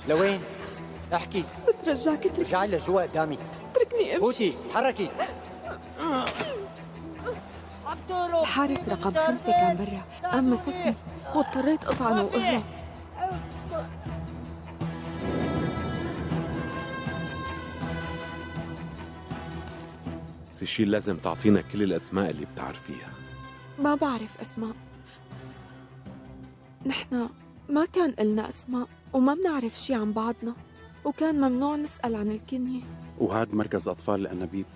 لوين؟ احكي. بترجاك اتركني. رجعي لجوا قدامي. اتركني امشي. فوتي تحركي. الحارس رقم 5 كان برا، قام مسكني واضطريت اطعنه واهرب. سيشيل لازم تعطينا كل الأسماء اللي بتعرفيها. ما بعرف اسماء، نحن ما كان إلنا اسماء وما بنعرف شي عن بعضنا، وكان ممنوع نسأل عن الكنية. وهاد مركز أطفال الأنابيب،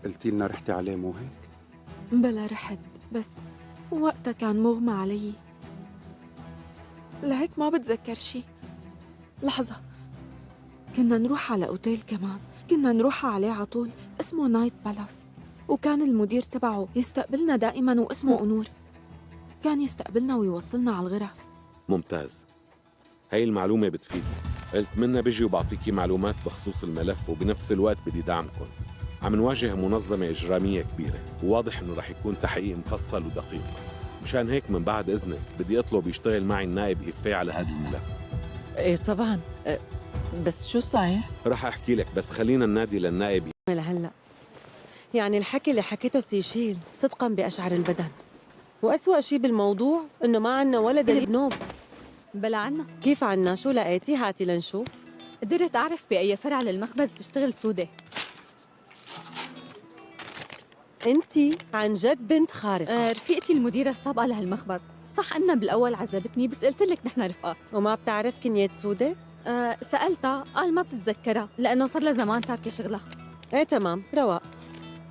قلتي لنا رحتي عليه مو هيك؟ بلا رحت، بس وقتها كان مغمى علي، لهيك ما بتذكر شي. لحظة، كنا نروح على أوتيل كمان، كنا نروح عليه عطول، اسمه نايت بالاس، وكان المدير تبعه يستقبلنا دائما واسمه أنور، كان يستقبلنا ويوصلنا على الغرف. ممتاز، هاي المعلومة بتفيدني. قلت منا بيجي وبعطيكي معلومات بخصوص الملف، وبنفس الوقت بدي دعمكم. عم نواجه منظمة إجرامية كبيرة، وواضح إنه رح يكون تحقيق مفصل ودقيق. مشان هيك من بعد إذنك بدي أطلب يشتغل معي النائب إيفيه على هذا الملف. ايه طبعا. بس شو صحيح؟ رح أحكي لك، بس خلينا ننادي للنائب. لهلا يعني الحكي اللي حكيته سيشيل صدقا بأشعر البدن، وأسوأ شي بالموضوع إنه ما عنا ولا دليل نوب. بلا عنا. كيف عنا؟ شو لقيتي؟ هاتي لنشوف. قدرت أعرف بأي فرع للمخبز تشتغل سودة. انتي عن جد بنت خارقة. رفيقتي المديرة السابقة لهالمخبز، صح أنها بالأول عذبتني بس قلت لك نحن رفقات. وما بتعرف كنية سودة؟ سألتها قال ما بتتذكرها لأنه صار لها زمان تاركة شغلها. ايه تمام، رواق،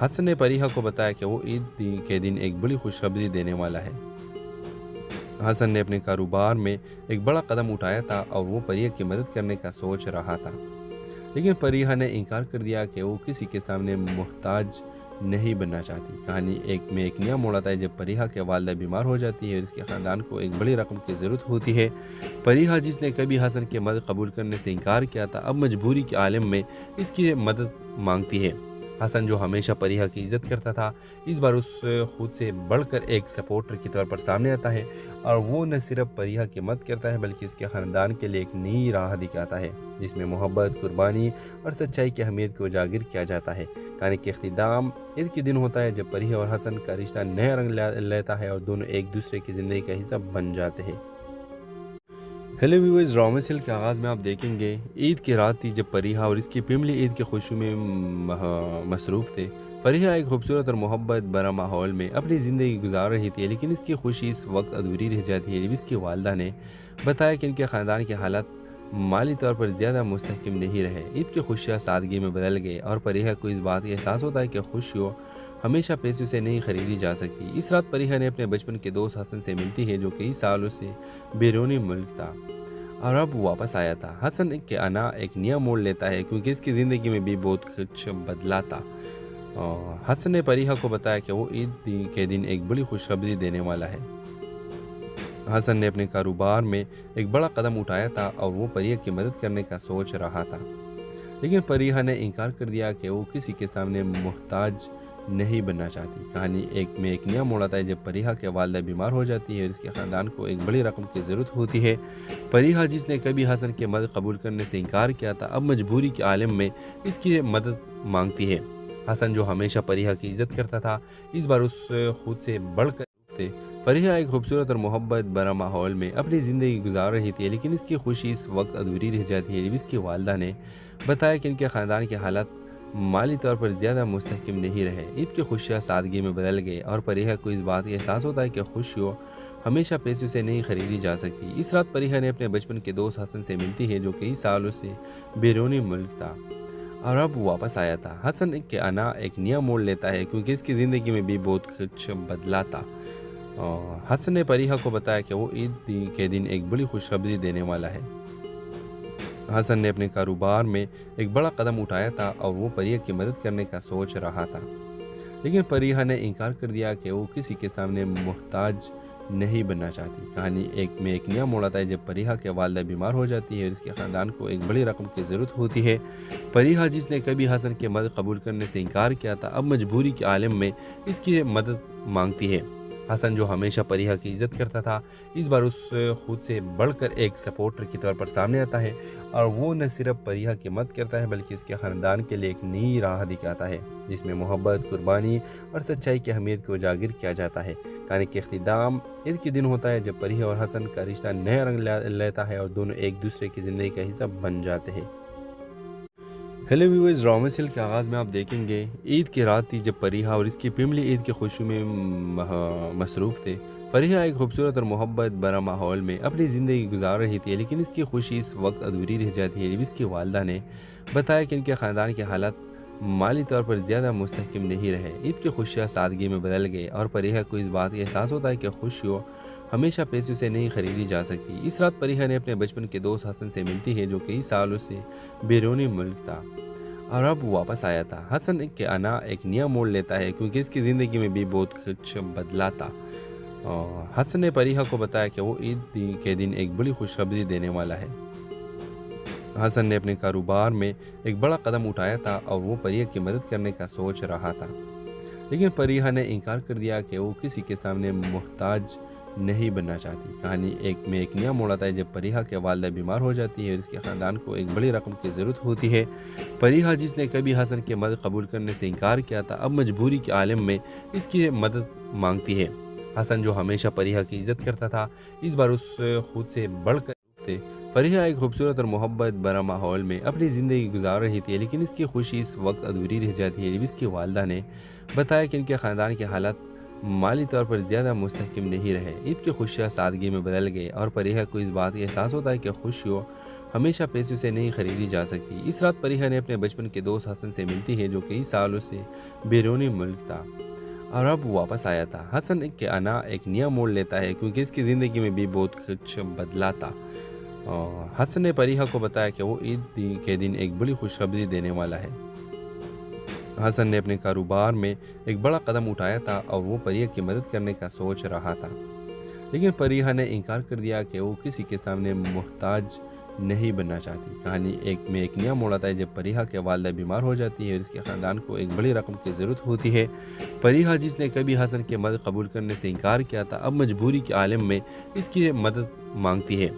حسن نے پریحا کو بتایا کہ وہ عید کے دن ایک بڑی خوشخبری دینے والا ہے۔ حسن نے اپنے کاروبار میں ایک بڑا قدم اٹھایا تھا اور وہ پریحا کی مدد کرنے کا سوچ رہا تھا، لیکن پریحا نے انکار کر دیا کہ وہ کسی کے سامنے محتاج نہیں بننا چاہتی۔ کہانی ایک نیا موڑ آتا ہے جب پریحا کے والدہ بیمار ہو جاتی ہے اور اس کے خاندان کو ایک بڑی رقم کی ضرورت ہوتی ہے۔ پریحا جس نے کبھی حسن کی مدد قبول کرنے سے انکار کیا تھا، اب مجبوری کے عالم میں اس کی مدد مانگتی ہے۔ حسن جو ہمیشہ پریحا کی عزت کرتا تھا، اس بار اس خود سے بڑھ کر ایک سپورٹر کی طور پر سامنے آتا ہے، اور وہ نہ صرف پریحا کی مدد کرتا ہے بلکہ اس کے خاندان کے لیے ایک نئی راہ دکھاتا ہے جس میں محبت، قربانی اور سچائی کی اہمیت کو اجاگر کیا جاتا ہے۔ کہانی کے اختتام عید کے دن ہوتا ہے جب پریحا اور حسن کا رشتہ نیا رنگ لیتا ہے اور دونوں ایک دوسرے کی زندگی کا حصہ بن جاتے ہیں۔ ہیلو ویورز، ڈرامہ سیل کے آغاز میں آپ دیکھیں گے عید کی رات تھی جب پریحا اور اس کی فیملی عید کی خوشی میں مصروف تھے۔ پریحا ایک خوبصورت اور محبت بھرا ماحول میں اپنی زندگی گزار رہی تھی، لیکن اس کی خوشی اس وقت ادھوری رہ جاتی ہے جب اس کی والدہ نے بتایا کہ ان کے خاندان کے حالات مالی طور پر زیادہ مستحکم نہیں رہے۔ عید کی خوشیاں سادگی میں بدل گئے اور پریحا کو اس بات کا احساس ہوتا ہے کہ خوشیوں ہمیشہ پیسوں سے نہیں خریدی جا سکتی۔ اس رات پریحا نے اپنے بچپن کے دوست حسن سے ملتی ہے جو کئی سالوں سے بیرونی ملک تھا اور اب واپس آیا تھا۔ حسن کے آنا ایک نیا موڑ لیتا ہے کیونکہ اس کی زندگی میں بھی بہت کچھ بدلا تھا۔ حسن نے پریحا کو بتایا کہ وہ عید کے دن ایک بڑی خوشخبری دینے والا ہے۔ حسن نے اپنے کاروبار میں ایک بڑا قدم اٹھایا تھا اور وہ پریحا کی مدد کرنے کا سوچ رہا تھا، لیکن پریحا نے انکار کر دیا کہ وہ کسی کے سامنے محتاج نہیں بننا چاہتی۔ کہانی ایک نیا موڑ آتا ہے جب پریحا کے والدہ بیمار ہو جاتی ہے اور اس کے خاندان کو ایک بڑی رقم کی ضرورت ہوتی ہے۔ پریحا جس نے کبھی حسن کی مدد قبول کرنے سے انکار کیا تھا، اب مجبوری کے عالم میں اس کی مدد مانگتی ہے۔ حسن جو ہمیشہ پریحا کی عزت کرتا تھا، اس بار اس خود سے بڑھ کر تھے۔ پریحا ایک خوبصورت اور محبت بھرا ماحول میں اپنی زندگی گزار رہی تھی، لیکن اس کی خوشی اس وقت ادھوری رہ جاتی ہے جب اس کی والدہ نے بتایا کہ ان کے خاندان کے حالات مالی طور پر زیادہ مستحکم نہیں رہے۔ عید کی خوشیاں سادگی میں بدل گئے اور پریحا کو اس بات کا احساس ہوتا ہے کہ خوشیوں ہمیشہ پیسوں سے نہیں خریدی جا سکتی۔ اس رات پریحا نے اپنے بچپن کے دوست حسن سے ملتی ہے جو کئی سالوں سے بیرونی ملک تھا اور اب واپس آیا تھا۔ حسن کے آنا ایک نیا موڑ لیتا ہے کیونکہ اس کی زندگی میں بھی بہت کچھ بدلا تھا۔ حسن نے پریحا کو بتایا کہ وہ عید کے دن ایک بڑی خوشخبری دینے والا ہے۔ حسن نے اپنے کاروبار میں ایک بڑا قدم اٹھایا تھا اور وہ پریحا کی مدد کرنے کا سوچ رہا تھا، لیکن پریحا نے انکار کر دیا کہ وہ کسی کے سامنے محتاج نہیں بننا چاہتی۔ کہانی ایک نیا موڑ آتا ہے جب پریحا کے والدہ بیمار ہو جاتی ہے اور اس کے خاندان کو ایک بڑی رقم کی ضرورت ہوتی ہے۔ پریحا جس نے کبھی حسن کی مدد قبول کرنے سے انکار کیا تھا، اب مجبوری کے عالم میں اس کی مدد مانگتی ہے۔ حسن جو ہمیشہ پریحا کی عزت کرتا تھا، اس بار اس خود سے بڑھ کر ایک سپورٹر کی طور پر سامنے آتا ہے، اور وہ نہ صرف پریحا کی مدد کرتا ہے بلکہ اس کے خاندان کے لیے ایک نئی راہ دکھاتا ہے جس میں محبت، قربانی اور سچائی کی اہمیت کو اجاگر کیا جاتا ہے۔ کہانی کے اختتام عید کے دن ہوتا ہے جب پریحا اور حسن کا رشتہ نیا رنگ لیتا ہے اور دونوں ایک دوسرے کی زندگی کا حصہ بن جاتے ہیں۔ ہیلو ویورز، ڈرامہ سیل کے آغاز میں آپ دیکھیں گے عید کی رات تھی جب پریحا اور اس کی فیملی عید کی خوشی میں مصروف تھے۔ پریحا ایک خوبصورت اور محبت بھرا ماحول میں اپنی زندگی گزار رہی تھی، لیکن اس کی خوشی اس وقت ادھوری رہ جاتی ہے جب اس کی والدہ نے بتایا کہ ان کے خاندان کے حالات مالی طور پر زیادہ مستحکم نہیں رہے۔ عید کی خوشیاں سادگی میں بدل گئے اور پریحا کو اس بات کا احساس ہوتا ہے کہ خوشیوں ہمیشہ پیسوں سے نہیں خریدی جا سکتی۔ اس رات پریحا نے اپنے بچپن کے دوست حسن سے ملتی ہے جو کئی سالوں سے بیرونی ملک تھا اور اب واپس آیا تھا۔ حسن کے آنا ایک نیا موڑ لیتا ہے کیونکہ اس کی زندگی میں بھی بہت کچھ بدلا تھا۔ حسن نے پریحا کو بتایا کہ وہ عید کے دن ایک بڑی خوشخبری دینے والا ہے۔ حسن نے اپنے کاروبار میں ایک بڑا قدم اٹھایا تھا اور وہ پریحا کی مدد کرنے کا سوچ رہا تھا، لیکن پریحا نے انکار کر دیا کہ وہ کسی کے سامنے محتاج نہیں بننا چاہتی۔ کہانی ایک نیا موڑ آتا ہے جب پریحا کے والدہ بیمار ہو جاتی ہے اور اس کے خاندان کو ایک بڑی رقم کی ضرورت ہوتی ہے۔ پریحا جس نے کبھی حسن کی مدد قبول کرنے سے انکار کیا تھا، اب مجبوری کے عالم میں اس کی مدد مانگتی ہے۔ حسن جو ہمیشہ پریحا کی عزت کرتا تھا، اس بار اس خود سے بڑھ کر تھے۔ پریحا ایک خوبصورت اور محبت بھرا ماحول میں اپنی زندگی گزار رہی تھی، لیکن اس کی خوشی اس وقت ادھوری رہ جاتی ہے جب اس کی والدہ نے بتایا کہ ان کے خاندان کے حالات مالی طور پر زیادہ مستحکم نہیں رہے۔ عید کی خوشیاں سادگی میں بدل گئے اور پریحا کو اس بات کا احساس ہوتا ہے کہ خوشیوں ہمیشہ پیسوں سے نہیں خریدی جا سکتی۔ اس رات پریحا نے اپنے بچپن کے دوست حسن سے ملتی ہے جو کئی سالوں سے بیرونی ملک تھا اور اب واپس آیا تھا۔ حسن کے آنا ایک نیا موڑ لیتا ہے کیونکہ اس کی زندگی میں بھی بہت کچھ بدلا تھا۔ حسن نے پریحا کو بتایا کہ وہ عید کے دن ایک بڑی خوشخبری دینے والا ہے۔ حسن نے اپنے کاروبار میں ایک بڑا قدم اٹھایا تھا اور وہ پریحا کی مدد کرنے کا سوچ رہا تھا، لیکن پریحا نے انکار کر دیا کہ وہ کسی کے سامنے محتاج نہیں بننا چاہتی۔ کہانی میں ایک نیا موڑ آتا ہے جب پریحا کے والدہ بیمار ہو جاتی ہے اور اس کے خاندان کو ایک بڑی رقم کی ضرورت ہوتی ہے۔ پریحا جس نے کبھی حسن کی مدد قبول کرنے سے انکار کیا تھا اب مجبوری کے عالم میں اس کی مدد مانگتی ہے۔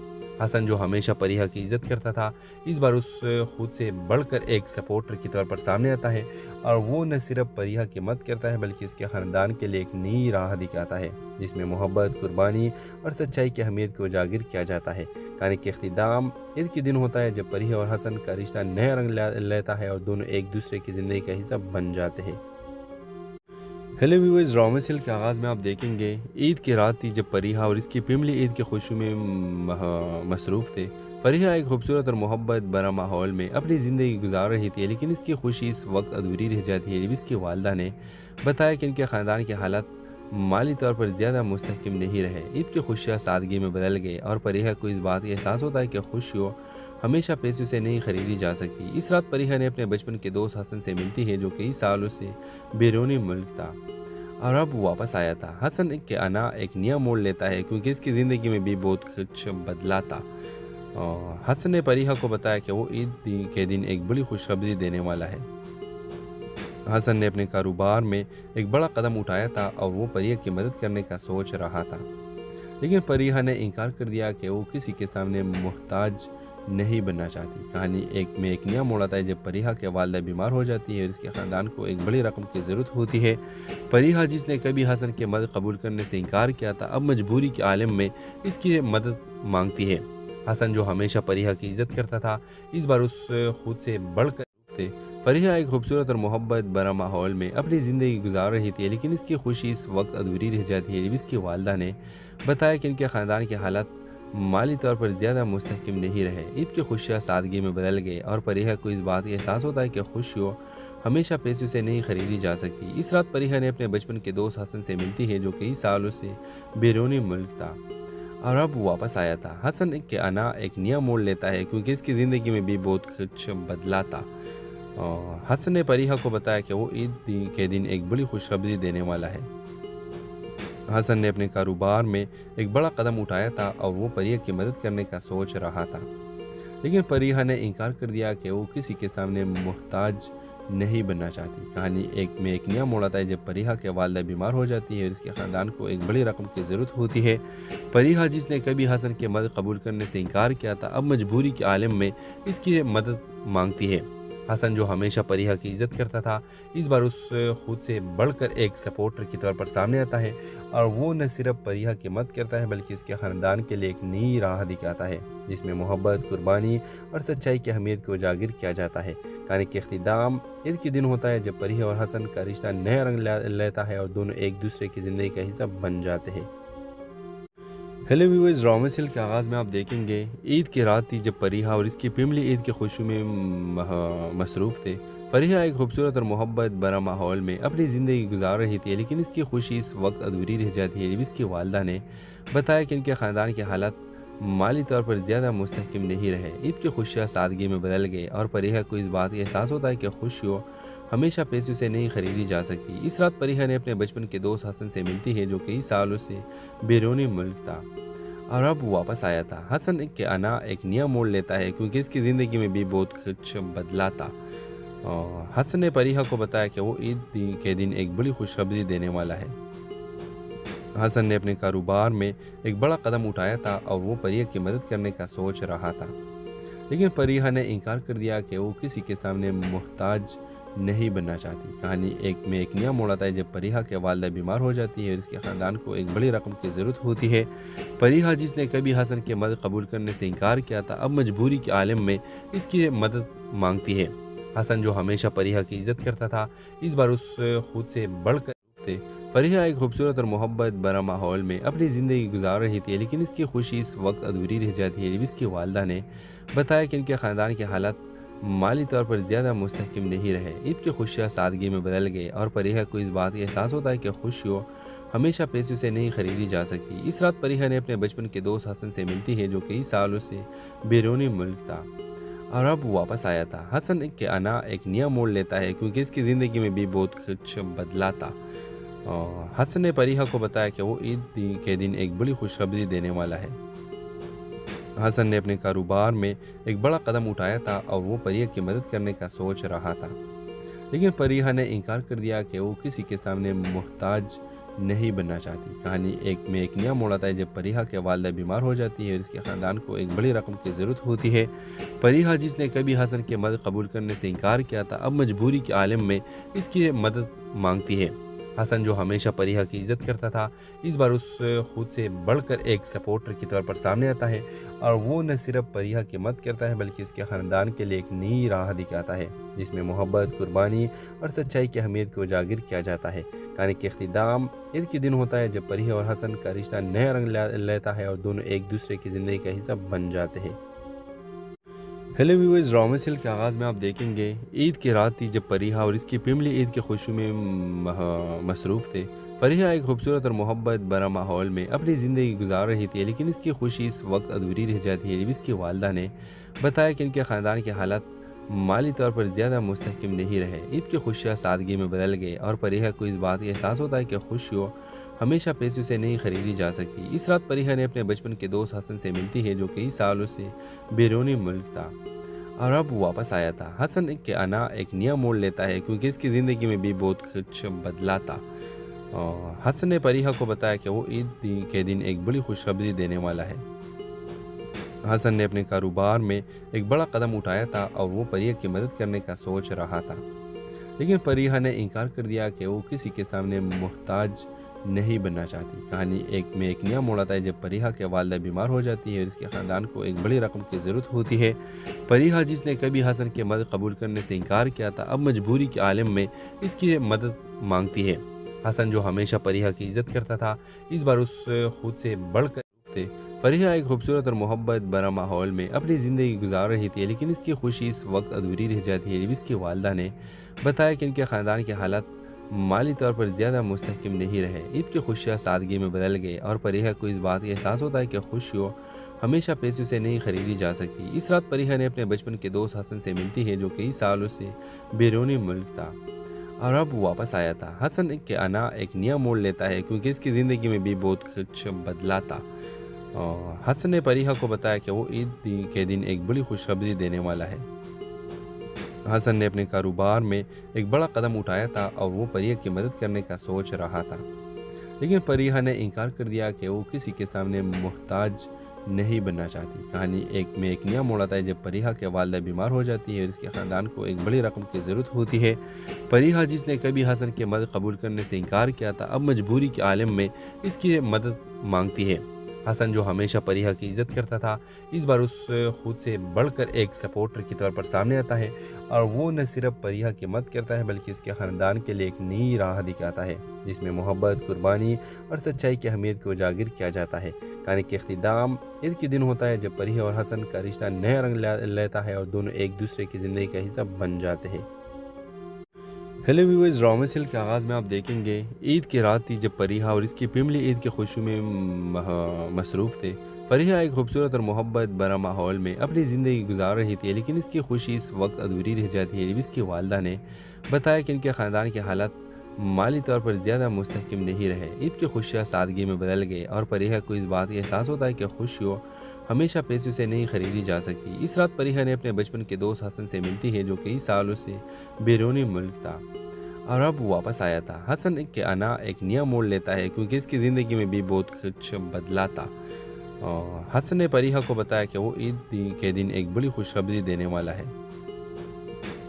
حسن جو ہمیشہ پریحا کی عزت کرتا تھا اس بار اس خود سے بڑھ کر ایک سپورٹر کی طور پر سامنے آتا ہے اور وہ نہ صرف پریحا کی مدد کرتا ہے بلکہ اس کے خاندان کے لیے ایک نئی راہ دکھاتا ہے جس میں محبت، قربانی اور سچائی کی اہمیت کو اجاگر کیا جاتا ہے۔ کہانی کے اختتام عید کے دن ہوتا ہے جب پریحا اور حسن کا رشتہ نیا رنگ لیتا ہے اور دونوں ایک دوسرے کی زندگی کا حصہ بن جاتے ہیں۔ ہیلو ویورز، ڈرامے سیل کے آغاز میں آپ دیکھیں گے عید کی رات تھی جب پریحا اور اس کی فیملی عید کی خوشی میں مصروف تھے۔ پریحا ایک خوبصورت اور محبت بھرا ماحول میں اپنی زندگی گزار رہی تھی، لیکن اس کی خوشی اس وقت ادھوری رہ جاتی ہے جب اس کی والدہ نے بتایا کہ ان کے خاندان کے حالات مالی طور پر زیادہ مستحکم نہیں رہے۔ عید کی خوشیاں سادگی میں بدل گئی اور پریحا کو اس بات کا احساس ہوتا ہے کہ خوشیوں ہمیشہ پیسوں سے نہیں خریدی جا سکتی۔ اس رات پریحا نے اپنے بچپن کے دوست حسن سے ملتی ہے جو کئی سالوں سے بیرونی ملک تھا اور اب واپس آیا تھا۔ حسن کے آنا ایک نیا موڑ لیتا ہے کیونکہ اس کی زندگی میں بھی بہت کچھ بدلا تھا۔ حسن نے پریحا کو بتایا کہ وہ عید کے دن ایک بڑی خوشخبری دینے والا ہے۔ حسن نے اپنے کاروبار میں ایک بڑا قدم اٹھایا تھا اور وہ پریحا کی مدد کرنے کا سوچ رہا تھا، لیکن پریحا نے انکار کر دیا کہ وہ کسی کے سامنے محتاج نہیں بننا چاہتی۔ کہانی میں ایک نیا موڑ آتا ہے جب پریحا کے والدہ بیمار ہو جاتی ہے اور اس کے خاندان کو ایک بڑی رقم کی ضرورت ہوتی ہے۔ پریحا جس نے کبھی حسن کی مدد قبول کرنے سے انکار کیا تھا اب مجبوری کے عالم میں اس کی مدد مانگتی ہے۔ حسن جو ہمیشہ پریحا کی عزت کرتا تھا اس بار اس خود سے بڑھ کر تھے۔ پریحا ایک خوبصورت اور محبت بھرا ماحول میں اپنی زندگی گزار رہی تھی، لیکن اس کی خوشی اس وقت ادھوری رہ جاتی ہے جب اس کی والدہ نے بتایا کہ ان کے خاندان کے حالات مالی طور پر زیادہ مستحکم نہیں رہے۔ عید کی خوشیاں سادگی میں بدل گئی اور پریحا کو اس بات کا احساس ہوتا ہے کہ خوشیوں ہمیشہ پیسوں سے نہیں خریدی جا سکتی۔ اس رات پریحا نے اپنے بچپن کے دوست حسن سے ملتی ہے جو کئی سالوں سے بیرونی ملک تھا اور اب واپس آیا تھا۔ حسن کے آنا ایک نیا موڑ لیتا ہے کیونکہ اس کی زندگی میں بھی بہت کچھ بدلا تھا۔ حسن نے پریحا کو بتایا کہ وہ عید کے دن ایک بڑی خوشخبری دینے والا ہے۔ حسن نے اپنے کاروبار میں ایک بڑا قدم اٹھایا تھا اور وہ پریحا کی مدد کرنے کا سوچ رہا تھا، لیکن پریحا نے انکار کر دیا کہ وہ کسی کے سامنے محتاج نہیں بننا چاہتی۔ کہانی میں ایک نیا موڑ آتا ہے جب پریحا کے والدہ بیمار ہو جاتی ہے اور اس کے خاندان کو ایک بڑی رقم کی ضرورت ہوتی ہے۔ پریحا جس نے کبھی حسن کی مدد قبول کرنے سے انکار کیا تھا اب مجبوری کے عالم میں اس کی مدد مانگتی ہے۔ حسن جو ہمیشہ پریحا کی عزت کرتا تھا اس بار اس خود سے بڑھ کر ایک سپورٹر کی طور پر سامنے آتا ہے اور وہ نہ صرف پریحا کی مدد کرتا ہے بلکہ اس کے خاندان کے لیے ایک نئی راہ دکھاتا ہے جس میں محبت، قربانی اور سچائی کی اہمیت کو اجاگر کیا جاتا ہے۔ کہانی کے اختتام عید کے دن ہوتا ہے جب پریحا اور حسن کا رشتہ نیا رنگ لیتا ہے اور دونوں ایک دوسرے کی زندگی کا حصہ بن جاتے ہیں۔ ہیلو ویورز، ڈرامے سیل کے آغاز میں آپ دیکھیں گے عید کی رات تھی جب پریحا اور اس کی فیملی عید کی خوشی میں مصروف تھے۔ پریحا ایک خوبصورت اور محبت بھرا ماحول میں اپنی زندگی گزار رہی تھی، لیکن اس کی خوشی اس وقت ادھوری رہ جاتی ہے جب اس کی والدہ نے بتایا کہ ان کے خاندان کے حالات مالی طور پر زیادہ مستحکم نہیں رہے۔ عید کی خوشیاں سادگی میں بدل گئی اور پریحا کو اس بات کا احساس ہوتا ہے کہ خوشیوں ہمیشہ پیسوں سے نہیں خریدی جا سکتی۔ اس رات پریحا نے اپنے بچپن کے دوست حسن سے ملتی ہے جو کئی سالوں سے بیرونی ملک تھا اور اب واپس آیا تھا۔ حسن کے آنا ایک نیا موڑ لیتا ہے کیونکہ اس کی زندگی میں بھی بہت کچھ بدلا تھا۔ حسن نے پریحا کو بتایا کہ وہ عید کے دن ایک بڑی خوشخبری دینے والا ہے۔ حسن نے اپنے کاروبار میں ایک بڑا قدم اٹھایا تھا اور وہ پریحا کی مدد کرنے کا سوچ رہا تھا، لیکن پریحا نے انکار کر دیا کہ وہ کسی کے سامنے محتاج نہیں بننا چاہتی۔ کہانی میں ایک نیا موڑ آتا ہے جب پریحا کے والدہ بیمار ہو جاتی ہے اور اس کے خاندان کو ایک بڑی رقم کی ضرورت ہوتی ہے۔ پریحا جس نے کبھی حسن کی مدد قبول کرنے سے انکار کیا تھا اب مجبوری کے عالم میں اس کی مدد مانگتی ہے۔ حسن جو ہمیشہ پریحا کی عزت کرتا تھا اس بار اس خود سے بڑھ کر تھے۔ فریحہ ایک خوبصورت اور محبت بھرا ماحول میں اپنی زندگی گزار رہی تھی، لیکن اس کی خوشی اس وقت ادھوری رہ جاتی ہے جب اس کی والدہ نے بتایا کہ ان کے خاندان کے حالات مالی طور پر زیادہ مستحکم نہیں رہے۔ عید کی خوشیاں سادگی میں بدل گئے اور فریحہ کو اس بات کا احساس ہوتا ہے کہ خوشیوں ہمیشہ پیسوں سے نہیں خریدی جا سکتی۔ اس رات فریحہ نے اپنے بچپن کے دوست حسن سے ملتی ہے جو کئی سالوں سے بیرونی ملک تھا اور اب واپس آیا تھا۔ حسن کے آنا ایک نیا موڑ لیتا ہے کیونکہ اس کی زندگی میں بھی بہت کچھ بدلا تھا۔ حسن نے فریحہ کو بتایا کہ وہ عید کے دن ایک بڑی خوشخبری دینے والا ہے۔ حسن نے اپنے کاروبار میں ایک بڑا قدم اٹھایا تھا اور وہ فریحہ کی مدد کرنے کا سوچ رہا تھا، لیکن فریحہ نے انکار کر دیا کہ وہ کسی کے سامنے محتاج نہیں بننا چاہتی۔ کہانی میں ایک نیا موڑ آتا ہے جب فریحہ کے والدہ بیمار ہو جاتی ہے اور اس کے خاندان کو ایک بڑی رقم کی ضرورت ہوتی ہے۔ فریحہ جس نے کبھی حسن کی مدد قبول کرنے سے انکار کیا تھا اب مجبوری کے عالم میں اس کی مدد مانگتی ہے۔ حسن جو ہمیشہ فریحہ کی عزت کرتا تھا اس بار اس خود سے بڑھ کر ایک سپورٹر کی طور پر سامنے آتا ہے اور وہ نہ صرف فریحہ کی مدد کرتا ہے بلکہ اس کے خاندان کے لیے ایک نئی راہ دکھاتا ہے جس میں محبت، قربانی اور سچائی کی اہمیت کو اجاگر کیا جاتا ہے۔ کہانی کے اختتام عید کے دن ہوتا ہے جب فریحہ اور حسن کا رشتہ نیا رنگ لیتا ہے اور دونوں ایک دوسرے کی زندگی کا حصہ بن جاتے ہیں۔ ہیلو ویورز، ڈرامہ سیل کے آغاز میں آپ دیکھیں گے عید کی رات تھی جب فریحہ اور اس کی فیملی عید کی خوشی میں مصروف تھے۔ فریحہ ایک خوبصورت اور محبت بھرا ماحول میں اپنی زندگی گزار رہی تھی، لیکن اس کی خوشی اس وقت ادھوری رہ جاتی ہے جب اس کی والدہ نے بتایا کہ ان کے خاندان کے حالات مالی طور پر زیادہ مستحکم نہیں رہے۔ عید کی خوشیاں سادگی میں بدل گئے اور فریحہ کو اس بات کا احساس ہوتا ہے کہ خوشیوں ہمیشہ پیسوں سے نہیں خریدی جا سکتی۔ اس رات فریحہ نے اپنے بچپن کے دوست حسن سے ملتی ہے جو کئی سالوں سے بیرونی ملک تھا اور اب واپس آیا تھا۔ حسن کے آنا ایک نیا موڑ لیتا ہے کیونکہ اس کی زندگی میں بھی بہت کچھ بدلا تھا۔ حسن نے فریحہ کو بتایا کہ وہ عید کے دن ایک بڑی خوشخبری دینے والا ہے۔ حسن نے اپنے کاروبار میں ایک بڑا قدم اٹھایا تھا اور وہ فریحہ کی مدد کرنے کا سوچ رہا تھا، لیکن فریحہ نے انکار کر دیا کہ وہ کسی کے سامنے محتاج نہیں بننا چاہتی۔ کہانی میں ایک نیا موڑ آتا ہے جب فریحہ کے والدہ بیمار ہو جاتی ہے اور اس کے خاندان کو ایک بڑی رقم کی ضرورت ہوتی ہے۔ فریحہ جس نے کبھی حسن کی مدد قبول کرنے سے انکار کیا تھا اب مجبوری کے عالم میں اس کی مدد مانگتی ہے۔ حسن جو ہمیشہ فریحہ کی عزت کرتا تھا اس بار اس خود سے بڑھ کر تھے۔ فریحہ ایک خوبصورت اور محبت بھرا ماحول میں اپنی زندگی گزار رہی تھی، لیکن اس کی خوشی اس وقت ادھوری رہ جاتی ہے جب اس کی والدہ نے بتایا کہ ان کے خاندان کے حالات مالی طور پر زیادہ مستحکم نہیں رہے۔ عید کی خوشیاں سادگی میں بدل گئے اور فریحہ کو اس بات کا احساس ہوتا ہے کہ خوشیوں ہمیشہ پیسوں سے نہیں خریدی جا سکتی۔ اس رات فریحہ نے اپنے بچپن کے دوست حسن سے ملتی ہے جو کئی سالوں سے بیرونی ملک تھا اور اب واپس آیا تھا۔ حسن کے آنا ایک نیا موڑ لیتا ہے کیونکہ اس کی زندگی میں بھی بہت کچھ بدلا تھا۔ حسن نے فریحہ کو بتایا کہ وہ عید کے دن ایک بڑی خوشخبری دینے والا ہے۔ حسن نے اپنے کاروبار میں ایک بڑا قدم اٹھایا تھا اور وہ فریحہ کی مدد کرنے کا سوچ رہا تھا، لیکن فریحہ نے انکار کر دیا کہ وہ کسی کے سامنے محتاج نہیں بننا چاہتی۔ کہانی میں ایک نیا موڑ آتا ہے جب فریحہ کے والدہ بیمار ہو جاتی ہے اور اس کے خاندان کو ایک بڑی رقم کی ضرورت ہوتی ہے۔ فریحہ جس نے کبھی حسن کی مدد قبول کرنے سے انکار کیا تھا اب مجبوری کے عالم میں اس کی مدد مانگتی ہے۔ حسن جو ہمیشہ فریحہ کی عزت کرتا تھا اس بار اس خود سے بڑھ کر ایک سپورٹر کی طور پر سامنے آتا ہے اور وہ نہ صرف فریحہ کی مدد کرتا ہے بلکہ اس کے خاندان کے لیے ایک نئی راہ دکھاتا ہے جس میں محبت، قربانی اور سچائی کی اہمیت کو اجاگر کیا جاتا ہے۔ کہانی کے اختتام عید کے دن ہوتا ہے جب فریحہ اور حسن کا رشتہ نیا رنگ لیتا ہے اور دونوں ایک دوسرے کی زندگی کا حصہ بن جاتے ہیں۔ ہیلو ویورز، ڈرامہ سیل کے آغاز میں آپ دیکھیں گے عید کی رات تھی جب فریحہ اور اس کی فیملی عید کی خوشی میں مصروف تھے۔ فریحہ ایک خوبصورت اور محبت بھرا ماحول میں اپنی زندگی گزار رہی تھی، لیکن اس کی خوشی اس وقت ادھوری رہ جاتی ہے جب اس کی والدہ نے بتایا کہ ان کے خاندان کے حالات مالی طور پر زیادہ مستحکم نہیں رہے۔ عید کی خوشیاں سادگی میں بدل گئے اور فریحہ کو اس بات کا احساس ہوتا ہے کہ خوشیوں ہمیشہ پیسوں سے نہیں خریدی جا سکتی۔ اس رات فریحہ نے اپنے بچپن کے دوست حسن سے ملتی ہے جو کئی سالوں سے بیرونی ملک تھا اور اب واپس آیا تھا۔ حسن کے آنا ایک نیا موڑ لیتا ہے کیونکہ اس کی زندگی میں بھی بہت کچھ بدلا تھا۔ حسن نے فریحہ کو بتایا کہ وہ عید کے دن ایک بڑی خوشخبری دینے والا ہے۔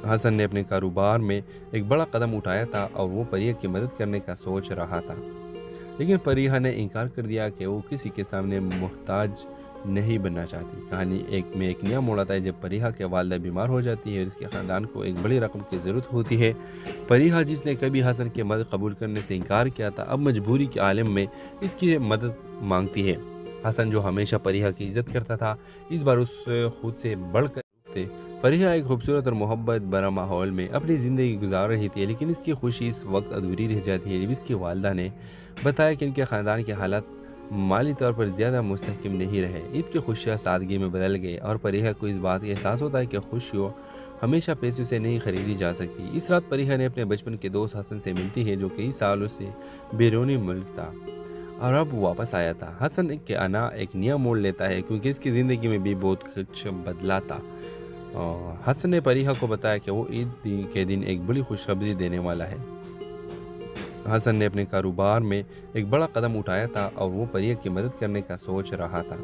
حسن نے اپنے کاروبار میں ایک بڑا قدم اٹھایا تھا اور وہ فریحہ کی مدد کرنے کا سوچ رہا تھا، لیکن فریحہ نے انکار کر دیا کہ وہ کسی کے سامنے محتاج نہیں بننا چاہتی۔ کہانی ایک نیا موڑ آتا ہے جب پریحا کی والدہ بیمار ہو جاتی ہے اور اس کے خاندان کو ایک بڑی رقم کی ضرورت ہوتی ہے۔ پریحا جس نے کبھی حسن کی مدد قبول کرنے سے انکار کیا تھا اب مجبوری کے عالم میں اس کی مدد مانگتی ہے۔ حسن جو ہمیشہ پریحا کی عزت کرتا تھا اس بار اس خود سے بڑھ کر تھے۔ پریحا ایک خوبصورت اور محبت بھرا ماحول میں اپنی زندگی گزار رہی تھی، لیکن اس کی خوشی اس وقت ادھوری رہ جاتی ہے جب اس کی والدہ نے بتایا کہ ان کے خاندان کے حالات مالی طور پر زیادہ مستحکم نہیں رہے۔ عید کی خوشیاں سادگی میں بدل گئے اور پریحا کو اس بات کا احساس ہوتا ہے کہ خوشیوں ہمیشہ پیسوں سے نہیں خریدی جا سکتی۔ اس رات پریحا نے اپنے بچپن کے دوست حسن سے ملتی ہے جو کئی سالوں سے بیرونی ملک تھا اور اب واپس آیا تھا۔ حسن کے آنا ایک نیا موڑ لیتا ہے کیونکہ اس کی زندگی میں بھی بہت کچھ بدلا تھا۔ حسن نے پریحا کو بتایا کہ وہ عید کے دن ایک بڑی خوشخبری دینے والا ہے۔ حسن نے اپنے کاروبار میں ایک بڑا قدم اٹھایا تھا اور وہ پریحا کی مدد کرنے کا سوچ رہا تھا،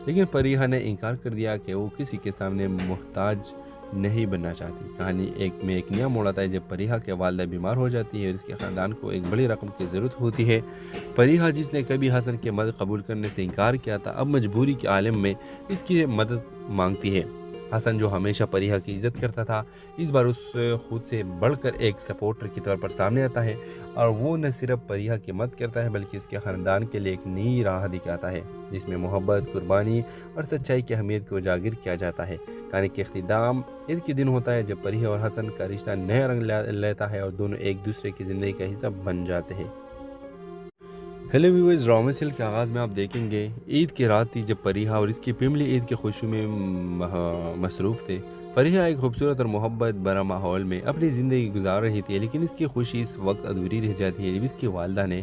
لیکن پریحا نے انکار کر دیا کہ وہ کسی کے سامنے محتاج نہیں بننا چاہتی۔ کہانی ایک نیا موڑ آتا ہے جب پریحا کی والدہ بیمار ہو جاتی ہے اور اس کے خاندان کو ایک بڑی رقم کی ضرورت ہوتی ہے۔ پریحا جس نے کبھی حسن کی مدد قبول کرنے سے انکار کیا تھا اب مجبوری کے عالم میں اس کی مدد مانگتی ہے۔ حسن جو ہمیشہ پریحا کی عزت کرتا تھا اس بار اس خود سے بڑھ کر ایک سپورٹر کے طور پر سامنے آتا ہے اور وہ نہ صرف پریحا کی مدد کرتا ہے بلکہ اس کے خاندان کے لیے ایک نئی راہ دکھاتا ہے جس میں محبت، قربانی اور سچائی کی اہمیت کو اجاگر کیا جاتا ہے۔ کہانی کے اختتام عید کے دن ہوتا ہے جب پریحا اور حسن کا رشتہ نیا رنگ لیتا ہے اور دونوں ایک دوسرے کی زندگی کا حصہ بن جاتے ہیں۔ ہیلو ویورز، رامسل کے آغاز میں آپ دیکھیں گے عید کی رات تھی جب پریحا اور اس کی فیملی عید کی خوشی میں مصروف تھے۔ پریحا ایک خوبصورت اور محبت بھرا ماحول میں اپنی زندگی گزار رہی تھی، لیکن اس کی خوشی اس وقت ادھوری رہ جاتی ہے جب اس کی والدہ نے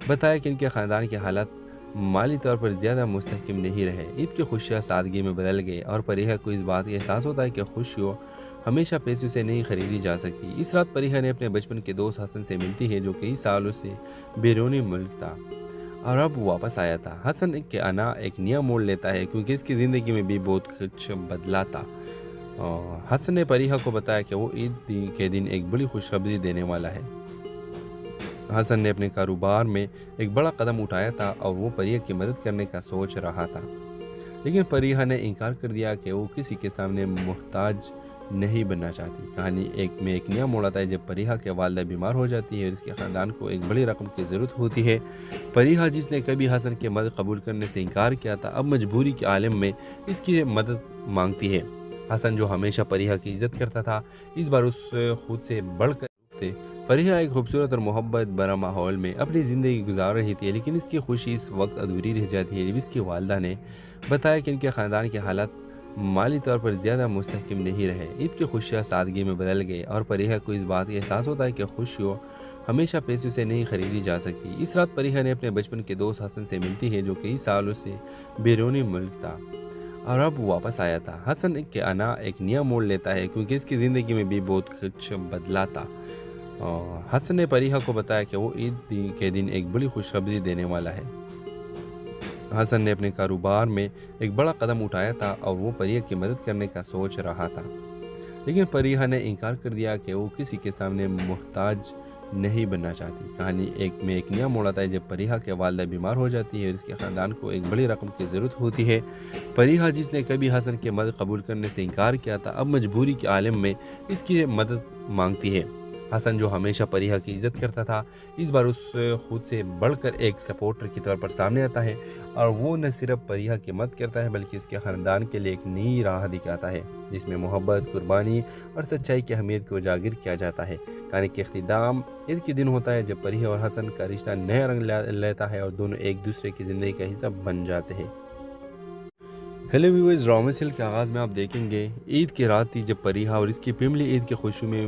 بتایا کہ ان کے خاندان کے حالات مالی طور پر زیادہ مستحکم نہیں رہے۔ عید کی خوشیاں سادگی میں بدل گئے اور پریحا کو اس بات کا احساس ہوتا ہے کہ خوشیوں ہمیشہ پیسوں سے نہیں خریدی جا سکتی۔ اس رات پریحا نے اپنے بچپن کے دوست حسن سے ملتی ہے جو کئی سالوں سے بیرونی ملک تھا اور اب واپس آیا تھا۔ حسن کے آنا ایک نیا موڑ لیتا ہے کیونکہ اس کی زندگی میں بھی بہت کچھ بدلا تھا۔ حسن نے پریحا کو بتایا کہ وہ عید کے دن ایک بڑی خوشخبری دینے والا ہے۔ حسن نے اپنے کاروبار میں ایک بڑا قدم اٹھایا تھا اور وہ پریحا کی مدد کرنے کا سوچ رہا تھا، لیکن پریحا نے انکار کر دیا کہ وہ کسی کے سامنے محتاج نہیں بننا چاہتی۔ کہانی ایک نیا موڑ آتا ہے جب پریحا کی والدہ بیمار ہو جاتی ہے اور اس کے خاندان کو ایک بڑی رقم کی ضرورت ہوتی ہے۔ پریحا جس نے کبھی حسن کی مدد قبول کرنے سے انکار کیا تھا اب مجبوری کے عالم میں اس کی مدد مانگتی ہے۔ حسن جو ہمیشہ پریحا کی عزت کرتا تھا اس بار اس خود سے بڑھ کر تھے۔ پریحا ایک خوبصورت اور محبت بھرا ماحول میں اپنی زندگی گزار رہی تھی، لیکن اس کی خوشی اس وقت ادھوری رہ جاتی ہے جب اس کی والدہ نے بتایا کہ ان کے خاندان کے حالات مالی طور پر زیادہ مستحکم نہیں رہے۔ عید کی خوشیاں سادگی میں بدل گئے اور پریحا کو اس بات کا احساس ہوتا ہے کہ خوشیوں ہمیشہ پیسوں سے نہیں خریدی جا سکتی۔ اس رات پریحا نے اپنے بچپن کے دوست حسن سے ملتی ہے جو کئی سالوں سے بیرونی ملک تھا اور اب واپس آیا تھا۔ حسن کے آنا ایک نیا موڑ لیتا ہے کیونکہ اس کی زندگی میں بھی بہت کچھ بدلا تھا۔ حسن نے پریحا کو بتایا کہ وہ عید کے دن ایک بڑی خوشخبری دینے والا ہے۔ حسن نے اپنے کاروبار میں ایک بڑا قدم اٹھایا تھا اور وہ پریحا کی مدد کرنے کا سوچ رہا تھا، لیکن پریحا نے انکار کر دیا کہ وہ کسی کے سامنے محتاج نہیں بننا چاہتی۔ کہانی ایک نیا موڑ آتا ہے جب پریحا کی والدہ بیمار ہو جاتی ہے اور اس کے خاندان کو ایک بڑی رقم کی ضرورت ہوتی ہے۔ پریحا جس نے کبھی حسن کی مدد قبول کرنے سے انکار کیا تھا اب مجبوری کے عالم میں اس کی مدد مانگتی ہے۔ حسن جو ہمیشہ پریحا کی عزت کرتا تھا اس بار اس خود سے بڑھ کر ایک سپورٹر کے طور پر سامنے آتا ہے اور وہ نہ صرف پریحا کی مدد کرتا ہے بلکہ اس کے خاندان کے لیے ایک نئی راہ دکھاتا ہے جس میں محبت، قربانی اور سچائی کی اہمیت کو اجاگر کیا جاتا ہے۔ کہانی کے اختتام عید کے دن ہوتا ہے جب پریحا اور حسن کا رشتہ نیا رنگ لیتا ہے اور دونوں ایک دوسرے کی زندگی کا حصہ بن جاتے ہیں۔ ہیلو ویورز، رامسل کے آغاز میں آپ دیکھیں گے عید کی رات تھی جب پریحا اور اس کی فیملی عید کی خوشی میں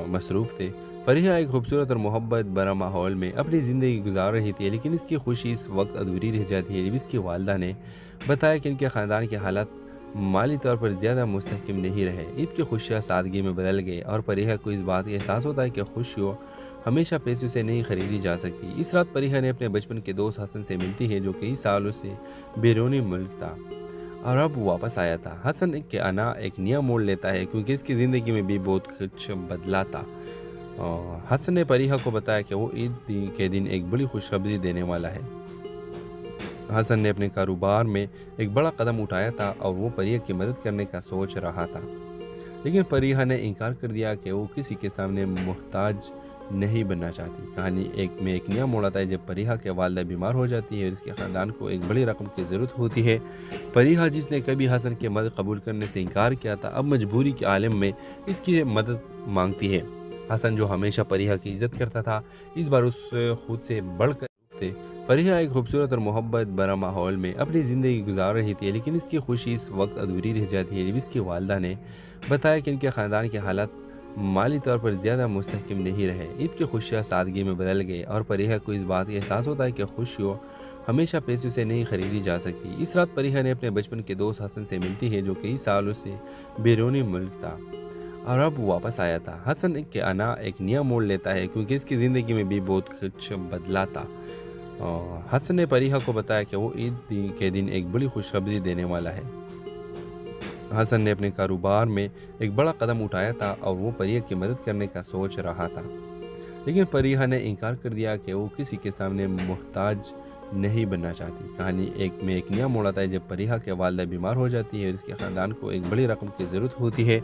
مصروف تھے۔ پریحا ایک خوبصورت اور محبت بھرا ماحول میں اپنی زندگی گزار رہی تھی، لیکن اس کی خوشی اس وقت ادھوری رہ جاتی ہے جب اس کی والدہ نے بتایا کہ ان کے خاندان کے حالات مالی طور پر زیادہ مستحکم نہیں رہے۔ عید کی خوشیاں سادگی میں بدل گئے اور پریحا کو اس بات کا احساس ہوتا ہے کہ خوشیوں ہمیشہ پیسوں سے نہیں خریدی جا سکتی۔ اس رات پریحا نے اپنے بچپن کے دوست حسن سے ملتی ہے جو کئی سالوں سے بیرونی ملک تھا اور اب واپس آیا تھا۔ حسن کے آنا ایک نیا موڑ لیتا ہے کیونکہ اس کی زندگی میں بھی بہت کچھ بدلا تھا۔ حسن نے پریحا کو بتایا کہ وہ عید کے دن ایک بڑی خوشخبری دینے والا ہے۔ حسن نے اپنے کاروبار میں ایک بڑا قدم اٹھایا تھا اور وہ پریہ کی مدد کرنے کا سوچ رہا تھا، لیکن پریہ نے انکار کر دیا کہ وہ کسی کے سامنے محتاج نہیں بننا چاہتی۔ کہانی ایک نیا موڑ آتا ہے جب پریہ کے والدہ بیمار ہو جاتی ہے اور اس کے خاندان کو ایک بڑی رقم کی ضرورت ہوتی ہے۔ پریہ جس نے کبھی حسن کی مدد قبول کرنے سے انکار کیا تھا، اب مجبوری کے عالم میں اس کی مدد مانگتی ہے۔ حسن جو ہمیشہ پریہ کی عزت کرتا تھا، اس بار اس خود سے بڑھ کر تھے۔ پریہ ایک خوبصورت اور محبت بھرا ماحول میں اپنی زندگی گزار رہی تھی، لیکن اس کی خوشی اس وقت ادھوری رہ جاتی ہے جب اس کی والدہ نے بتایا کہ ان کے خاندان کے حالات مالی طور پر زیادہ مستحکم نہیں رہے۔ عید کی خوشیاں سادگی میں بدل گئے اور پریہ کو اس بات کا احساس ہوتا ہے کہ خوشیوں ہمیشہ پیسوں سے نہیں خریدی جا سکتی۔ اس رات پریہ نے اپنے بچپن کے دوست حسن سے ملتی ہے جو کئی سالوں سے بیرونی ملک تھا اور اب واپس آیا تھا۔ حسن کے آنا ایک نیا موڑ لیتا ہے کیونکہ اس کی زندگی میں بھی بہت کچھ بدلا تھا۔ حسن نے پریہ کو بتایا کہ وہ عید کے دن ایک بڑی خوشخبری دینے والا ہے۔ حسن نے اپنے کاروبار میں ایک بڑا قدم اٹھایا تھا اور وہ پریہ کی مدد کرنے کا سوچ رہا تھا، لیکن پریہ نے انکار کر دیا کہ وہ کسی کے سامنے محتاج نہیں بننا چاہتی۔ کہانی ایک نیا موڑ آتا ہے جب پریہ کے والدہ بیمار ہو جاتی ہے اور اس کے خاندان کو ایک بڑی رقم کی ضرورت ہوتی ہے۔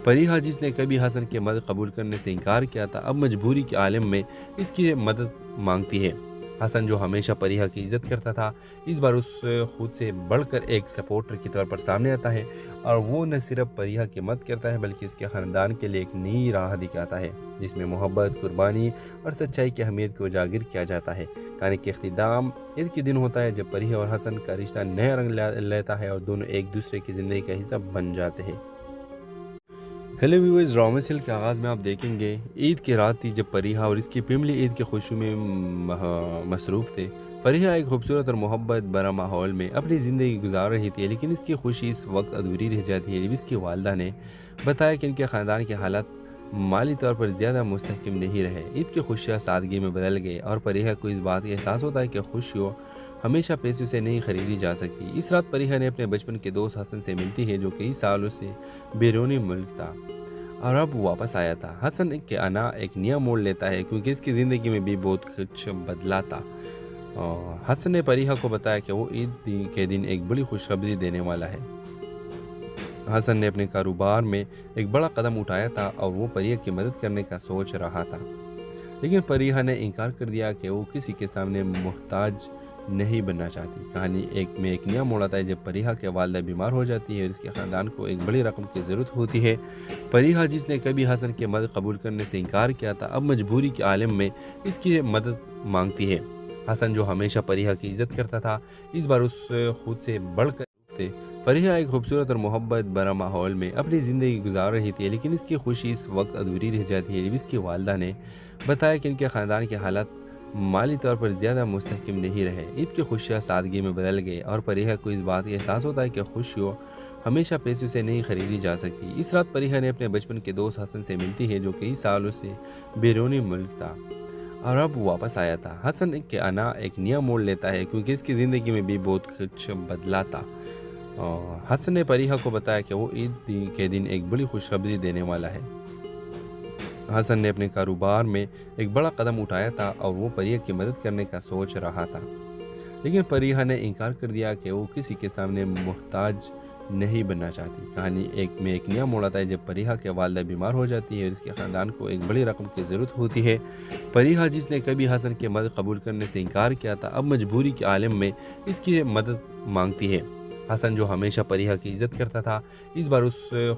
پریہ جس نے کبھی حسن کی مدد قبول کرنے سے انکار کیا تھا، اب مجبوری کے عالم میں اس کی مدد مانگتی ہے۔ حسن جو ہمیشہ پریہ کی عزت کرتا تھا، اس بار اس خود سے بڑھ کر ایک سپورٹر کے طور پر سامنے آتا ہے اور وہ نہ صرف پریہ کی مدد کرتا ہے بلکہ اس کے خاندان کے لیے ایک نئی راہ دکھاتا ہے جس میں محبت، قربانی اور سچائی کی اہمیت کو اجاگر کیا جاتا ہے۔ کہانی کے اختتام عید کے دن ہوتا ہے جب پریہ اور حسن کا رشتہ نیا رنگ لیتا ہے اور دونوں ایک دوسرے کی زندگی کا حصہ بن جاتے ہیں۔ ہیلو ویورز، ڈرامہ سیل کے آغاز میں آپ دیکھیں گے عید کی رات تھی جب پریہ اور اس کی فیملی عید کی خوشی میں مصروف تھے۔ پریہ ایک خوبصورت اور محبت بھرا ماحول میں اپنی زندگی گزار رہی تھی، لیکن اس کی خوشی اس وقت ادھوری رہ جاتی ہے جب اس کی والدہ نے بتایا کہ ان کے خاندان کے حالات مالی طور پر زیادہ مستحکم نہیں رہے۔ عید کی خوشیاں سادگی میں بدل گئے اور پریہ کو اس بات کا احساس ہوتا ہے کہ خوشیوں ہمیشہ پیسوں سے نہیں خریدی جا سکتی۔ اس رات پریہ نے اپنے بچپن کے دوست حسن سے ملتی ہے جو کئی سالوں سے بیرونی ملک تھا اور اب واپس آیا تھا۔ حسن کے آنا ایک نیا موڑ لیتا ہے کیونکہ اس کی زندگی میں بھی بہت کچھ بدلا تھا۔ حسن نے پریہ کو بتایا کہ وہ عید کے دن ایک بڑی خوشخبری دینے والا ہے۔ حسن نے اپنے کاروبار میں ایک بڑا قدم اٹھایا تھا اور وہ پریہ کی مدد کرنے کا سوچ رہا تھا، لیکن پریہ نے انکار کر دیا کہ وہ کسی کے سامنے محتاج نہیں بننا چاہتی۔ کہانی ایک نیا موڑ آتا ہے جب پریہ کے والدہ بیمار ہو جاتی ہے اور اس کے خاندان کو ایک بڑی رقم کی ضرورت ہوتی ہے۔ پریہ جس نے کبھی حسن کی مدد قبول کرنے سے انکار کیا تھا، اب مجبوری کے عالم میں اس کی مدد مانگتی ہے۔ حسن جو ہمیشہ پریہ کی عزت کرتا تھا، اس بار اس خود سے بڑھ کر تھے۔ پریہ ایک خوبصورت اور محبت بھرا ماحول میں اپنی زندگی گزار رہی تھی، لیکن اس کی خوشی اس وقت ادھوری رہ جاتی ہے جب اس کی والدہ نے بتایا کہ ان کے خاندان کے حالات مالی طور پر زیادہ مستحکم نہیں رہے۔ عید کی خوشیاں سادگی میں بدل گئے اور پریہ کو اس بات کا احساس ہوتا ہے کہ خوشیوں ہمیشہ پیسوں سے نہیں خریدی جا سکتی۔ اس رات پریہ نے اپنے بچپن کے دوست حسن سے ملتی ہے جو کئی سالوں سے بیرونی ملک تھا اور اب واپس آیا تھا۔ حسن کے آنا ایک نیا موڑ لیتا ہے کیونکہ اس کی زندگی میں بھی بہت کچھ بدلا تھا۔ حسن نے پریہ کو بتایا کہ وہ عید کے دن ایک بڑی خوشخبری دینے والا ہے۔ حسن نے اپنے کاروبار میں ایک بڑا قدم اٹھایا تھا اور وہ پریہ کی مدد کرنے کا سوچ رہا تھا، لیکن پریہ نے انکار کر دیا کہ وہ کسی کے سامنے محتاج نہیں بننا چاہتی۔ کہانی ایک نیا موڑ آتا ہے جب پریہ کے والدہ بیمار ہو جاتی ہے اور اس کے خاندان کو ایک بڑی رقم کی ضرورت ہوتی ہے۔ پریہ جس نے کبھی حسن کی مدد قبول کرنے سے انکار کیا تھا، اب مجبوری کے عالم میں اس کی مدد مانگتی ہے۔ حسن جو ہمیشہ پریہ کی عزت کرتا تھا، اس بار اس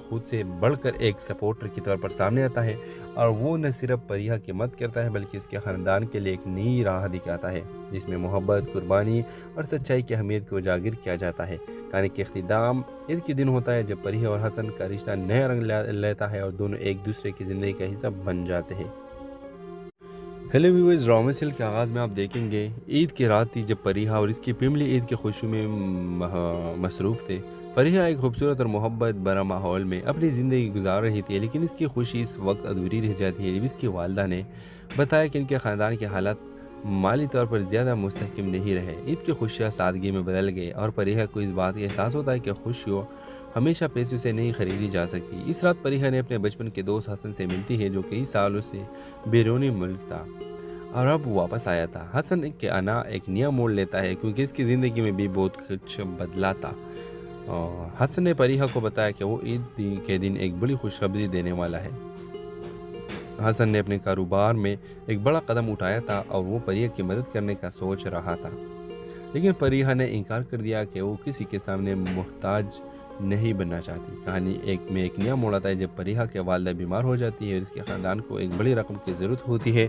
خود سے بڑھ کر ایک سپورٹر کے طور پر سامنے آتا ہے اور وہ نہ صرف پریہ کی مدد کرتا ہے بلکہ اس کے خاندان کے لیے ایک نئی راہ دکھاتا ہے جس میں محبت، قربانی اور سچائی کی اہمیت کو اجاگر کیا جاتا ہے۔ کہانی کے اختتام عید کے دن ہوتا ہے جب پریہ اور حسن کا رشتہ نیا رنگ لیتا ہے اور دونوں ایک دوسرے کی زندگی کا حصہ بن جاتے ہیں۔ ہیلو ویورز، ڈرامہ سیل کے آغاز میں آپ دیکھیں گے عید کی رات تھی جب پریہ اور اس کی فیملی عید کی خوشی میں مصروف تھے۔ پریہ ایک خوبصورت اور محبت بھرا ماحول میں اپنی زندگی گزار رہی تھی، لیکن اس کی خوشی اس وقت ادھوری رہ جاتی ہے جب اس کی والدہ نے بتایا کہ ان کے خاندان کے حالات مالی طور پر زیادہ مستحکم نہیں رہے۔ عید کی خوشیاں سادگی میں بدل گئے اور پریہ کو اس بات کا احساس ہوتا ہے کہ خوشیوں ہمیشہ پیسوں سے نہیں خریدی جا سکتی۔ اس رات پریہ نے اپنے بچپن کے دوست حسن سے ملتی ہے جو کئی سالوں سے بیرونی ملک تھا اور اب وہ واپس آیا تھا۔ حسن کے آنا ایک نیا موڑ لیتا ہے کیونکہ اس کی زندگی میں بھی بہت کچھ بدلا تھا۔ حسن نے پریحا کو بتایا کہ وہ عید کے دن ایک بڑی خوشخبری دینے والا ہے۔ حسن نے اپنے کاروبار میں ایک بڑا قدم اٹھایا تھا اور وہ پریحا کی مدد کرنے کا سوچ رہا تھا، لیکن پریحا نے انکار کر دیا کہ وہ کسی کے سامنے محتاج نہیں بننا چاہتی۔ کہانی میں ایک نیا موڑ آتا ہے جب پریحا کی والدہ بیمار ہو جاتی ہے اور اس کے خاندان کو ایک بڑی رقم کی ضرورت ہوتی ہے۔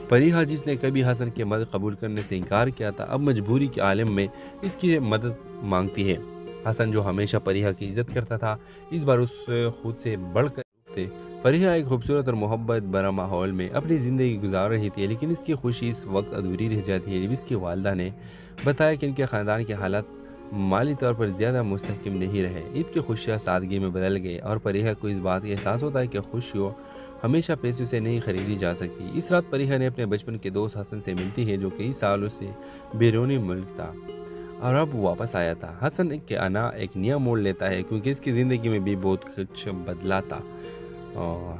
پریحا جس نے کبھی حسن کی مدد قبول کرنے سے انکار کیا تھا، اب مجبوری کے عالم میں اس کی مدد مانگتی ہے۔ حسن جو ہمیشہ پریحا کی عزت کرتا تھا، اس بار اس خود سے بڑھ کر تھے۔ پریحا ایک خوبصورت اور محبت بھرا ماحول میں اپنی زندگی گزار رہی تھی، لیکن اس کی خوشی اس وقت ادھوری رہ جاتی ہے جب اس کی والدہ نے بتایا کہ ان کے خاندان کے حالات مالی طور پر زیادہ مستحکم نہیں رہے۔ عید کی خوشیاں سادگی میں بدل گئے اور پریحا کو اس بات کا احساس ہوتا ہے کہ خوشیوں ہمیشہ پیسوں سے نہیں خریدی جا سکتی۔ اس رات پریحا نے اپنے بچپن کے دوست حسن سے ملتی ہے جو کئی سالوں سے بیرونی ملک تھا اور اب واپس آیا تھا۔ حسن کے آنا ایک نیا موڑ لیتا ہے کیونکہ اس کی زندگی میں بھی بہت کچھ بدلا تھا۔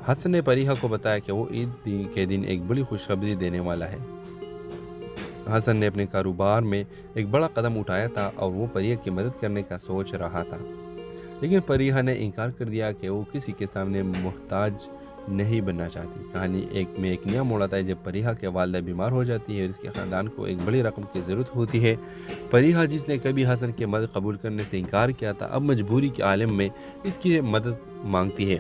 حسن نے پریحا کو بتایا کہ وہ عید کے دن ایک بڑی خوشخبری دینے والا ہے۔ حسن نے اپنے کاروبار میں ایک بڑا قدم اٹھایا تھا اور وہ پریحا کی مدد کرنے کا سوچ رہا تھا، لیکن پریحا نے انکار کر دیا کہ وہ کسی کے سامنے محتاج نہیں بننا چاہتی۔ کہانی میں ایک نیا موڑ آتا ہے جب پریحا کی والدہ بیمار ہو جاتی ہے اور اس کے خاندان کو ایک بڑی رقم کی ضرورت ہوتی ہے۔ پریحا جس نے کبھی حسن کی مدد قبول کرنے سے انکار کیا تھا، اب مجبوری کے عالم میں اس کی مدد مانگتی ہے۔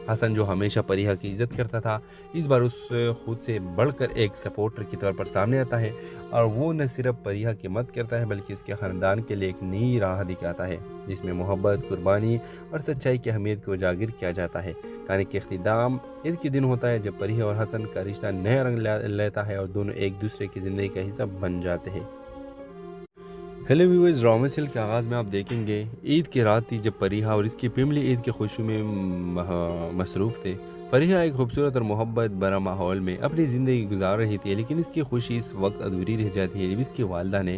حسن جو ہمیشہ پریحا کی عزت کرتا تھا، اس بار اس خود سے بڑھ کر ایک سپورٹر کی طور پر سامنے آتا ہے اور وہ نہ صرف پریحا کی مدد کرتا ہے بلکہ اس کے خاندان کے لیے ایک نئی راہ دکھاتا ہے جس میں محبت، قربانی اور سچائی کی اہمیت کو اجاگر کیا جاتا ہے۔ کہانی کے اختتام عید کے دن ہوتا ہے جب پریحا اور حسن کا رشتہ نیا رنگ لیتا ہے اور دونوں ایک دوسرے کی زندگی کا حصہ بن جاتے ہیں۔ ہیلو ویورز، ڈرامہ سیل کے آغاز میں آپ دیکھیں گے عید کی رات تھی جب پریحا اور اس کی فیملی عید کی خوشی میں مصروف تھے۔ پریحا ایک خوبصورت اور محبت بھرا ماحول میں اپنی زندگی گزار رہی تھی، لیکن اس کی خوشی اس وقت ادھوری رہ جاتی ہے جب اس کی والدہ نے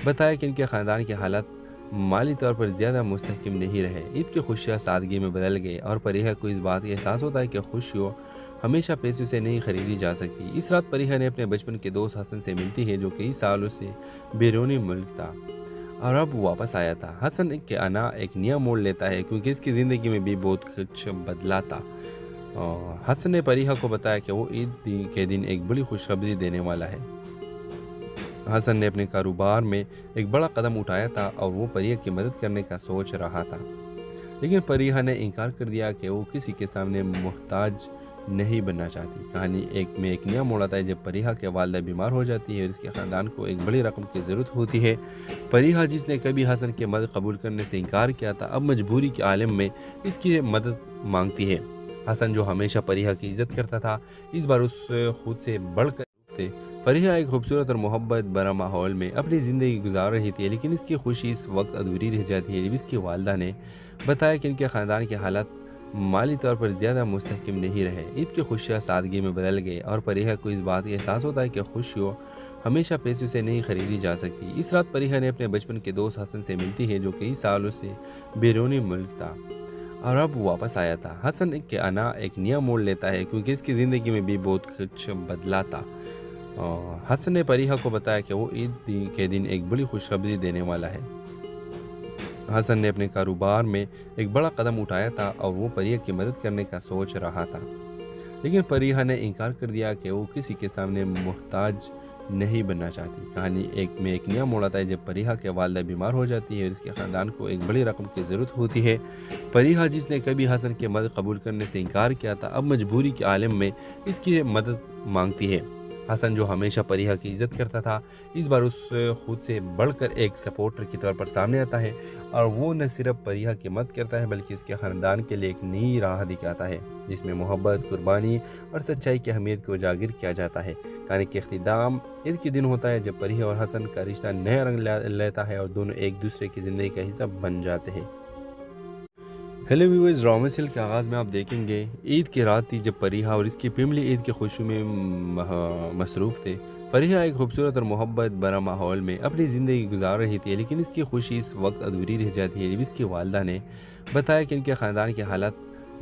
بتایا کہ ان کے خاندان کے حالات مالی طور پر زیادہ مستحکم نہیں رہے۔ عید کی خوشیاں سادگی میں بدل گئے اور پریحا کو اس بات کا احساس ہوتا ہے کہ خوشیوں ہمیشہ پیسوں سے نہیں خریدی جا سکتی۔ اس رات پریحا نے اپنے بچپن کے دوست حسن سے ملتی ہے جو کئی سالوں سے بیرونی ملک تھا اور اب واپس آیا تھا۔ حسن کے آنا ایک نیا موڑ لیتا ہے کیونکہ اس کی زندگی میں بھی بہت کچھ بدلا تھا۔ حسن نے پریحا کو بتایا کہ وہ عید کے دن ایک بڑی خوشخبری دینے والا ہے۔ حسن نے اپنے کاروبار میں ایک بڑا قدم اٹھایا تھا اور وہ پریحا کی مدد کرنے کا سوچ رہا تھا، لیکن پریحا نے انکار کر دیا کہ وہ کسی کے سامنے محتاج نہیں بننا چاہتی۔ کہانی میں ایک نیا موڑ آتا ہے جب پریحا کی والدہ بیمار ہو جاتی ہے اور اس کے خاندان کو ایک بڑی رقم کی ضرورت ہوتی ہے۔ پریحا جس نے کبھی حسن کی مدد قبول کرنے سے انکار کیا تھا، اب مجبوری کے عالم میں اس کی مدد مانگتی ہے۔ حسن جو ہمیشہ پریحا کی عزت کرتا تھا، اس بار اس خود سے بڑھ کر تھے۔ پریحا ایک خوبصورت اور محبت بھرا ماحول میں اپنی زندگی گزار رہی تھی، لیکن اس کی خوشی اس وقت ادھوری رہ جاتی ہے جب اس کی والدہ نے بتایا کہ ان کے خاندان کے حالات مالی طور پر زیادہ مستحکم نہیں رہے۔ عید کی خوشیاں سادگی میں بدل گئے اور پریحا کو اس بات کا احساس ہوتا ہے کہ خوشیوں ہمیشہ پیسوں سے نہیں خریدی جا سکتی۔ اس رات پریحا نے اپنے بچپن کے دوست حسن سے ملتی ہے جو کئی سالوں سے بیرونی ملک تھا اور اب واپس آیا تھا۔ حسن کے آنا ایک نیا موڑ لیتا ہے کیونکہ اس کی زندگی میں بھی بہت کچھ بدلا تھا۔ حسن نے پریحا کو بتایا کہ وہ عید کے دن ایک بڑی خوشخبری دینے والا ہے۔ حسن نے اپنے کاروبار میں ایک بڑا قدم اٹھایا تھا اور وہ پریحا کی مدد کرنے کا سوچ رہا تھا، لیکن پریحا نے انکار کر دیا کہ وہ کسی کے سامنے محتاج نہیں بننا چاہتی۔ کہانی میں ایک نیا موڑ آتا ہے جب پریحا کی والدہ بیمار ہو جاتی ہے اور اس کے خاندان کو ایک بڑی رقم کی ضرورت ہوتی ہے۔ پریحا جس نے کبھی حسن کی مدد قبول کرنے سے انکار کیا تھا، اب مجبوری کے عالم میں اس کی مدد مانگتی ہے۔ حسن جو ہمیشہ پریحا کی عزت کرتا تھا، اس بار اس خود سے بڑھ کر ایک سپورٹر کی طور پر سامنے آتا ہے اور وہ نہ صرف پریحا کی مدد کرتا ہے بلکہ اس کے خاندان کے لیے ایک نئی راہ دکھاتا ہے جس میں محبت، قربانی اور سچائی کی اہمیت کو اجاگر کیا جاتا ہے۔ کہانی کے اختتام عید کے دن ہوتا ہے جب پریحا اور حسن کا رشتہ نیا رنگ لیتا ہے اور دونوں ایک دوسرے کی زندگی کا حصہ بن جاتے ہیں۔ ہیلو ویورز، ڈرامہ سیل کے آغاز میں آپ دیکھیں گے عید کی رات تھی جب پریحا اور اس کی فیملی عید کی خوشی میں مصروف تھے۔ پریحا ایک خوبصورت اور محبت بھرا ماحول میں اپنی زندگی گزار رہی تھی، لیکن اس کی خوشی اس وقت ادھوری رہ جاتی ہے جب اس کی والدہ نے بتایا کہ ان کے خاندان کے حالات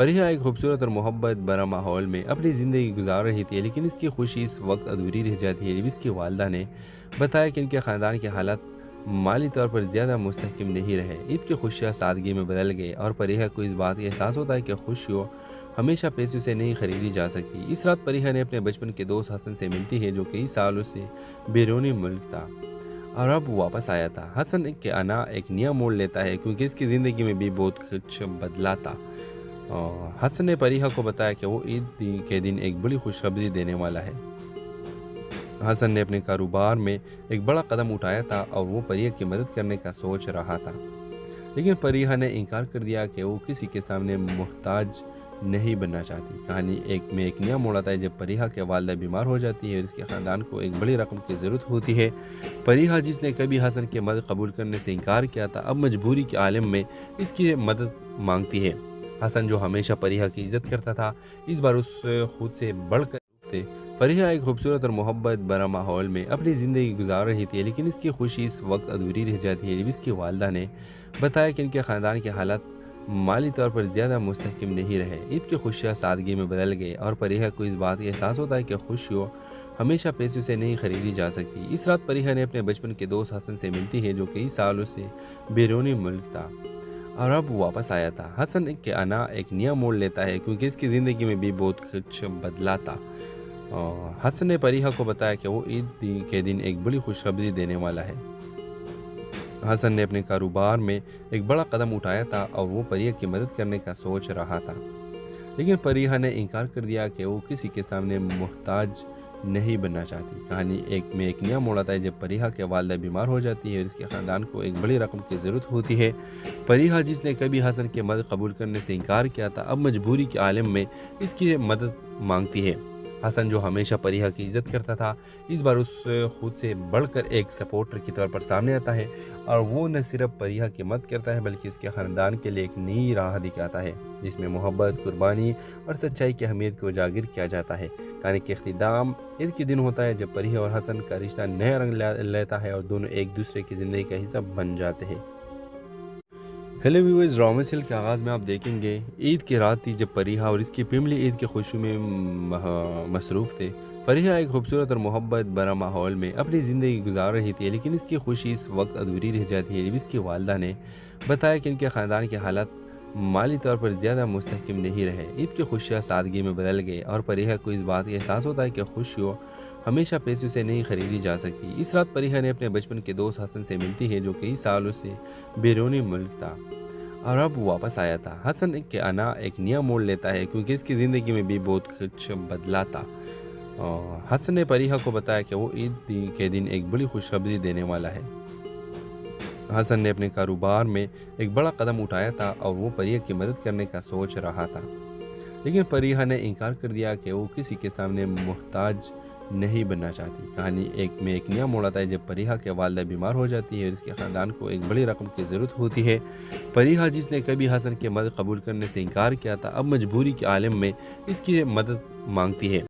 فریحہ ایک خوبصورت اور محبت بھرا ماحول میں اپنی زندگی گزار رہی تھی، لیکن اس کی خوشی اس وقت ادھوری رہ جاتی ہے جب اس کی والدہ نے بتایا کہ ان کے خاندان کے حالات مالی طور پر زیادہ مستحکم نہیں رہے۔ عید کی خوشیاں سادگی میں بدل گئے اور فریحہ کو اس بات کا احساس ہوتا ہے کہ خوشیوں ہمیشہ پیسوں سے نہیں خریدی جا سکتی۔ اس رات فریحہ نے اپنے بچپن کے دوست حسن سے ملتی ہے جو کئی سالوں سے بیرونی ملک تھا اور اب واپس آیا تھا۔ حسن کے آنا ایک نیا موڑ لیتا ہے کیونکہ اس کی زندگی میں بھی بہت کچھ بدلا تھا۔ حسن نے فریحہ کو بتایا کہ وہ عید کے دن ایک بڑی خوشخبری دینے والا ہے۔ حسن نے اپنے کاروبار میں ایک بڑا قدم اٹھایا تھا اور وہ فریحہ کی مدد کرنے کا سوچ رہا تھا، لیکن فریحہ نے انکار کر دیا کہ وہ کسی کے سامنے محتاج نہیں بننا چاہتی۔ کہانی ایک نیا موڑ آتا ہے جب فریحہ کی والدہ بیمار ہو جاتی ہے اور اس کے خاندان کو ایک بڑی رقم کی ضرورت ہوتی ہے۔ فریحہ جس نے کبھی حسن کی مدد قبول کرنے سے انکار کیا تھا، اب مجبوری کے عالم میں اس کی مدد مانگتی ہے۔ حسن جو ہمیشہ فریحہ کی عزت کرتا تھا، اس بار اس خود سے بڑھ کر تھے۔ فریحہ ایک خوبصورت اور محبت بھرا ماحول میں اپنی زندگی گزار رہی تھی، لیکن اس کی خوشی اس وقت ادھوری رہ جاتی ہے جب اس کی والدہ نے بتایا کہ ان کے خاندان کے حالات مالی طور پر زیادہ مستحکم نہیں رہے۔ عید کی خوشیاں سادگی میں بدل گئے اور فریحہ کو اس بات کا احساس ہوتا ہے کہ خوشیوں ہمیشہ پیسوں سے نہیں خریدی جا سکتی۔ اس رات فریحہ نے اپنے بچپن کے دوست حسن سے ملتی ہے جو کئی سالوں سے بیرونی ملک تھا اور اب واپس آیا تھا۔ حسن کے آنا ایک نیا موڑ لیتا ہے کیونکہ اس کی زندگی میں بھی بہت کچھ بدلا تھا۔ حسن نے فریحہ کو بتایا کہ وہ عید کے دن ایک بڑی خوشخبری دینے والا ہے۔ حسن نے اپنے کاروبار میں ایک بڑا قدم اٹھایا تھا اور وہ فریحہ کی مدد کرنے کا سوچ رہا تھا، لیکن فریحہ نے انکار کر دیا کہ وہ کسی کے سامنے محتاج نہیں بننا چاہتی۔ کہانی ایک نیا موڑ آتا ہے جب فریحہ کی والدہ بیمار ہو جاتی ہے اور اس کے خاندان کو ایک بڑی رقم کی ضرورت ہوتی ہے۔ فریحہ جس نے کبھی حسن کی مدد قبول کرنے سے انکار کیا تھا، اب مجبوری کے عالم میں اس کی مدد مانگتی ہے۔ حسن جو ہمیشہ فریحہ کی عزت کرتا تھا، اس بار اس خود سے بڑھ کر ایک سپورٹر کی طور پر سامنے آتا ہے اور وہ نہ صرف فریحہ کی مدد کرتا ہے بلکہ اس کے خاندان کے لیے ایک نئی راہ دکھاتا ہے جس میں محبت، قربانی اور سچائی کی اہمیت کو اجاگر کیا جاتا ہے۔ کہانی کے اختتام عید کے دن ہوتا ہے جب فریحہ اور حسن کا رشتہ نیا رنگ لیتا ہے اور دونوں ایک دوسرے کی زندگی کا حصہ بن جاتے ہیں۔ ہیلو ویورز، رامسل کے آغاز میں آپ دیکھیں گے عید کی رات تھی جب فریحہ اور اس کی فیملی عید کی خوشی میں مصروف تھے۔ فریحہ ایک خوبصورت اور محبت بھرا ماحول میں اپنی زندگی گزار رہی تھی، لیکن اس کی خوشی اس وقت ادھوری رہ جاتی ہے جب اس کی والدہ نے بتایا کہ ان کے خاندان کے حالات مالی طور پر زیادہ مستحکم نہیں رہے۔ عید کی خوشیاں سادگی میں بدل گئے اور فریحہ کو اس بات کا احساس ہوتا ہے کہ خوشیوں ہمیشہ پیسوں سے نہیں خریدی جا سکتی۔ اس رات فریحہ نے اپنے بچپن کے دوست حسن سے ملتی ہے جو کئی سالوں سے بیرونی ملک تھا اور اب واپس آیا تھا۔ حسن کے آنا ایک نیا موڑ لیتا ہے کیونکہ اس کی زندگی میں بھی بہت کچھ بدلا تھا۔ حسن نے فریحہ کو بتایا کہ وہ عید کے دن ایک بڑی خوشخبری دینے والا ہے۔ حسن نے اپنے کاروبار میں ایک بڑا قدم اٹھایا تھا اور وہ فریحہ کی مدد کرنے کا سوچ رہا تھا، لیکن فریحہ نے انکار کر دیا کہ وہ کسی کے سامنے محتاج نہیں بننا چاہتی۔ کہانی ایک نیا موڑ آتا ہے جب فریحہ کی والدہ بیمار ہو جاتی ہے اور اس کے خاندان کو ایک بڑی رقم کی ضرورت ہوتی ہے۔ فریحہ جس نے کبھی حسن کی مدد قبول کرنے سے انکار کیا تھا، اب مجبوری کے عالم میں اس کی مدد مانگتی ہے۔